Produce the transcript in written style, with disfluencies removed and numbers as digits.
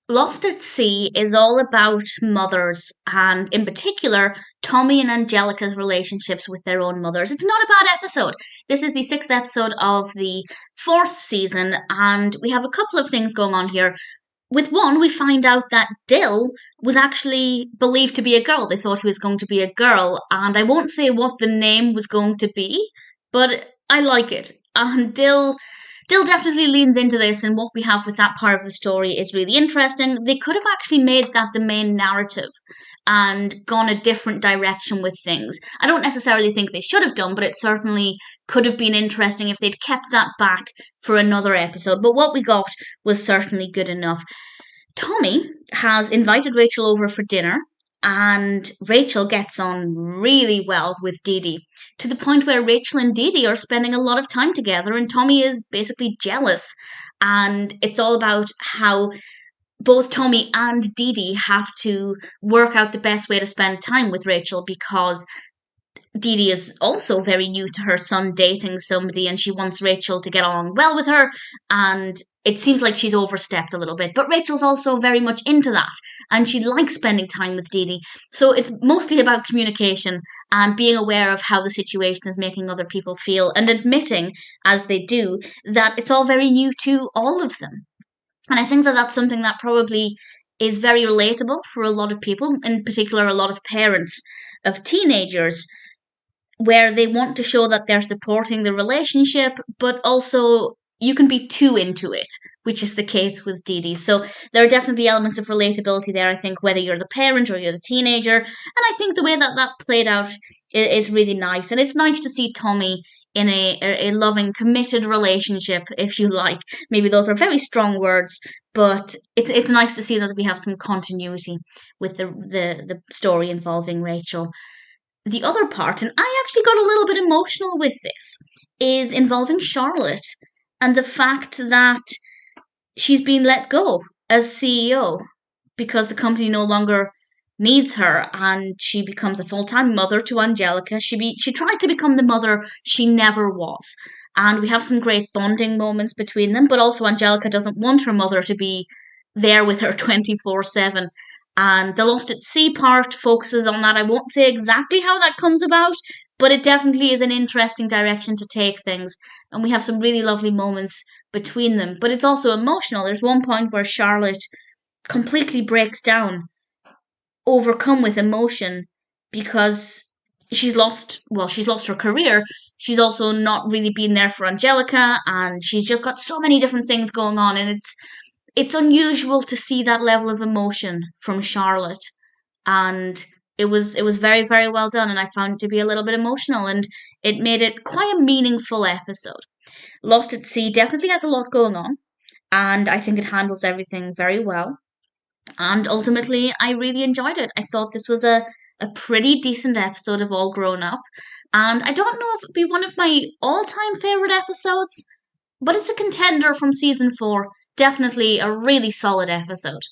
Lost at Sea is all about mothers, and in particular, Tommy and Angelica's relationships with their own mothers. It's not a bad episode. This is the sixth episode of the fourth season, and we have a couple of things going on here. With one, we find out that Dill was actually believed to be a girl. They thought he was going to be a girl, and I won't say what the name was going to be, but I like it. And Dill definitely leans into this, and what we have with that part of the story is really interesting. They could have actually made that the main narrative and gone a different direction with things. I don't necessarily think they should have done, but it certainly could have been interesting if they'd kept that back for another episode. But what we got was certainly good enough. Tommy has invited Rachel over for dinner, and Rachel gets on really well with Didi, to the point where Rachel and Didi are spending a lot of time together, and Tommy is basically jealous. And it's all about how both Tommy and Didi have to work out the best way to spend time with Rachel, because Didi is also very new to her son dating somebody, and she wants Rachel to get along well with her, and it seems like she's overstepped a little bit. But Rachel's also very much into that, and she likes spending time with Didi. So it's mostly about communication and being aware of how the situation is making other people feel, and admitting, as they do, that it's all very new to all of them. And I think that that's something that probably is very relatable for a lot of people, in particular, a lot of parents of teenagers, where they want to show that they're supporting the relationship, but also you can be too into it, which is the case with Didi. So there are definitely elements of relatability there, I think, whether you're the parent or you're the teenager. And I think the way that that played out is really nice. And it's nice to see Tommy in a loving, committed relationship, if you like. Maybe those are very strong words, but it's nice to see that we have some continuity with the story involving Rachel. The other part, and I actually got a little bit emotional with this, is involving Charlotte and the fact that she's been let go as CEO because the company no longer needs her, and she becomes a full-time mother to Angelica. She tries to become the mother she never was. And we have some great bonding moments between them, but also Angelica doesn't want her mother to be there with her 24/7. And the Lost at Sea part focuses on that. I won't say exactly how that comes about, but it definitely is an interesting direction to take things. And we have some really lovely moments between them. But it's also emotional. There's one point where Charlotte completely breaks down, overcome with emotion, because she's lost her career. She's also not really been there for Angelica, and she's just got so many different things going on, and it's unusual to see that level of emotion from Charlotte, and it was very, very well done, and I found it to be a little bit emotional, and it made it quite a meaningful episode. Lost at Sea definitely has a lot going on, and I think it handles everything very well. And ultimately, I really enjoyed it. I thought this was a pretty decent episode of All Grown Up, and I don't know if it'd be one of my all-time favorite episodes, but it's a contender from season 4. Definitely a really solid episode.